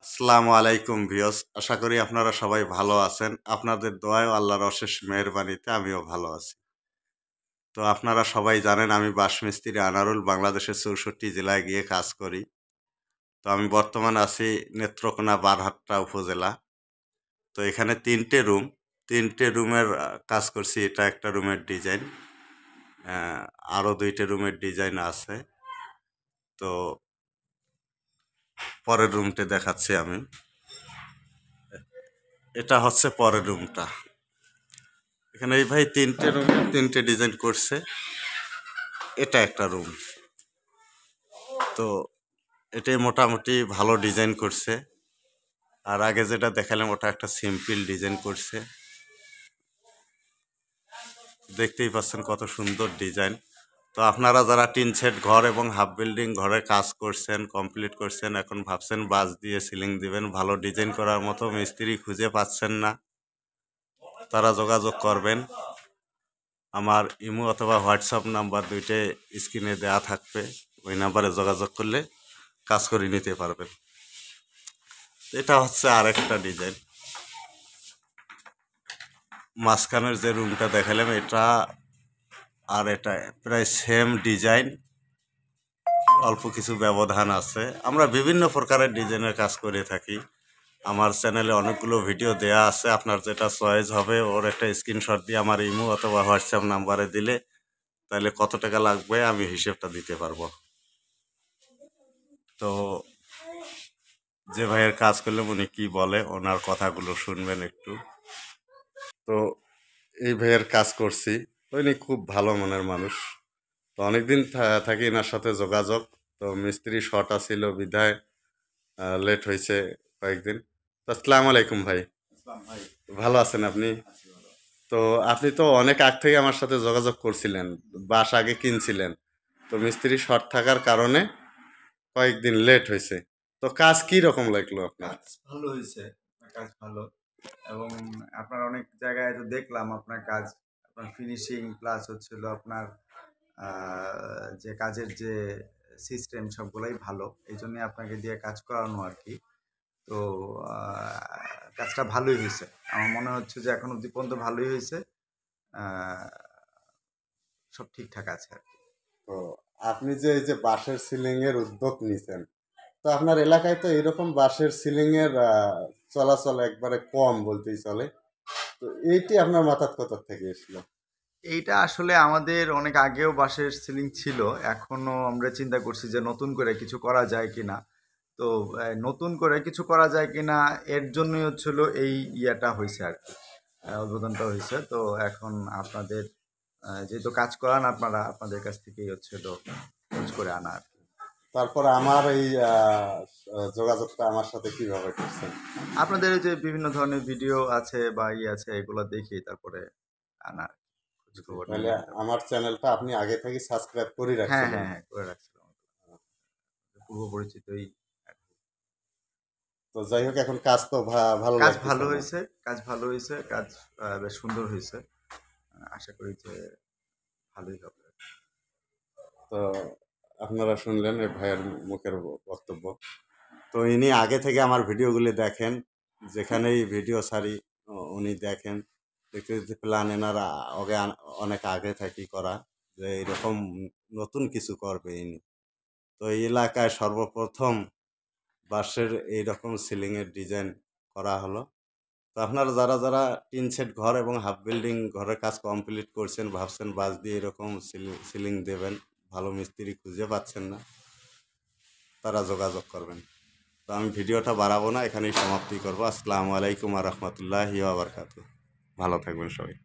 আসসালামু আলাইকুম ভিউয়ার্স, আশা করি আপনারা সবাই ভালো আছেন। আপনাদের দোয়ায় ও আল্লাহর অশেষ মেহেরবানিতে আমিও ভালো আছি। তো আপনারা সবাই জানেন আমি বাঁশ মিস্ত্রি আনারুল বাংলাদেশের ৬৪ জেলায় গিয়ে কাজ করি। তো আমি বর্তমানে আছি নেত্রকোনা বারহাট্টা উপজেলা। তো এখানে ৩টে রুম, ৩টে রুমের কাজ করছি। এটা একটা রুমের ডিজাইন, আরও ২টে রুমের ডিজাইন আছে। তো পরের রুমটা দেখাচ্ছি আমি। এটা হচ্ছে পরের রুমটা। এখানে এই ভাই ৩টে রুমের ৩টে ডিজাইন করছে। এটা একটা রুম। তো এটাই মোটামুটি ভালো ডিজাইন করছে। আর আগে যেটা দেখালাম ওটা একটা সিম্পল ডিজাইন করছে। দেখতেই পাচ্ছেন কত সুন্দর ডিজাইন। তো আপনারা যারা টিন শেড ঘর এবং হাফ বিল্ডিং ঘরে কাজ করছেন, কমপ্লিট করছেন, এখন ভাবছেন বাঁশ দিয়ে সিলিং দিবেন, ভালো ডিজাইন করার মতো মিস্ত্রি খুঁজে পাচ্ছেন না, তারা যোগাযোগ করবেন। আমার ইমো অথবা হোয়াটসঅ্যাপ নাম্বার দুইটাই স্ক্রিনে দেওয়া থাকবে। ওই নাম্বারে যোগাযোগ করলে কাজ করে নিতে পারবেন। এটা হচ্ছে আরেকটা ডিজাইন। মাঝখানের যে রুমটা দেখালাম এটা আর এটা প্রায় সেম ডিজাইন, অল্প কিছু ব্যবধান আছে। আমরা বিভিন্ন প্রকারের ডিজাইনের কাজ করে থাকি। আমার চ্যানেলে অনেকগুলো ভিডিও দেয়া আছে। আপনার যেটা চয়েস হবে ওর একটা স্ক্রিনশট দিয়ে আমার ইমো অথবা হোয়াটসঅ্যাপ নাম্বারে দিলে তাহলে কত টাকা লাগবে আমি হিসেবটা দিতে পারবো। তো যে ভাইয়ের কাজ করলে উনি কি বলে ওনার কথাগুলো শুনবেন একটু। তো এই ভাইয়ের কাজ করছি, উনি খুব ভালো মনের মানুষ। তো অনেকদিন থাকি এনার সাথে যোগাযোগ। তো মিস্ত্রি শর্ট ছিল বিধায় লেট হয়েছে কয়েকদিন। তো আসসালামু আলাইকুম ভাই। ভালো আছেন আপনি? তো আপনি তো অনেক আগ থেকে আমার সাথে যোগাযোগ করছিলেন, বাস আগে কিনছিলেন। তো মিস্ত্রি শর্ট থাকার কারণে কয়েকদিন লেট হয়েছে। তো কাজ কি রকম লাগলো আপনার? কাজ ভালো হয়েছে, কাজ ভালো। এবং আপনার অনেক জায়গায় তো দেখলাম আপনার কাজ, আপনার ফিনিশিং প্লাস হচ্ছিল আপনার যে কাজের যে সিস্টেম সবগুলোই ভালো, এই জন্যে আপনাকে দিয়ে কাজ করানো আর কি। তো কাজটা ভালোই হয়েছে, আমার মনে হচ্ছে যে এখন অব্দি পর্যন্ত ভালোই হয়েছে। সব ঠিকঠাক আছে আর কি। তো আপনি যে এই যে বাঁশের সিলিং এর উদ্যোগ নিছেন, তো আপনার এলাকায় তো এরকম বাঁশের সিলিং এর চলাচল একবারে কম বলতেই চলে। তো এইটি আপনার মাথার কত থেকে এসলো? এইটা আসলে আমাদের অনেক আগেও বাঁশের সিলিং ছিল, এখনো আমরা চিন্তা করছি যে নতুন করে কিছু করা যায় কিনা। তো নতুন করে কিছু করা যায় কিনা এর জন্যই হচ্ছিল এই ইয়াটা হয়েছে আর কি, উদ্বোধনটা হয়েছে। তো এখন আপনাদের যেহেতু কাজ করান আপনারা, আপনাদের কাছ থেকেই হচ্ছিল খোঁজ করে আনা আর কি। তারপর আমার এই যোগাযোগটা আমার সাথে কিভাবে করছেন? আপনাদের এই যে বিভিন্ন ধরনের ভিডিও আছে বা ইয়ে আছে এগুলো দেখি তারপরে আনা, খোঁজ খবর তাহলে নিয়ে। আমার চ্যানেলটা আপনি আগে থেকে সাবস্ক্রাইব করে হ্যাঁ রাখছিলেন? হ্যাঁ হ্যাঁ, করে রাখছিলাম, পূর্ব পরিচিতই। তো যাই হোক, এখন কাজ তো ভালো কাজ লাগতেছে ভালো আমার। হয়েছে, কাজ ভালো হয়েছে, কাজ বেশ সুন্দর হয়েছে। আশা করি যে ভালোই হবে। তো আপনারা শুনলেন এই ভাইয়ের মুখের বক্তব্য। তো ইনি আগে থেকে আমার ভিডিওগুলি দেখেন, যেখানেই ভিডিও ছাড়ি উনি দেখেন। দেখতে দেখতে প্ল্যান এনারা অনেক আগে থাকি করা, যে এরকম নতুন কিছু করবে ইনি। তো এই এলাকায় সর্বপ্রথম বাঁশের এইরকম সিলিংয়ের ডিজাইন করা হলো। তো আপনারা যারা যারা টিন শেড ঘর এবং হাফ বিল্ডিং ঘরের কাজ কমপ্লিট করছেন, ভাবছেন বাঁশ দিয়ে এরকম সিলিং দেবেন, ভালো মিস্ত্রি খুঁজে পাচ্ছেন না, তারা যোগাযোগ করবেন। তো আমি ভিডিওটা বাড়াবো না, এখানেই সমাপ্তি করবো। আসসালামু আলাইকুম ওয়া রাহমাতুল্লাহি ওয়া বারাকাতুহু। ভালো থাকবেন সবাই।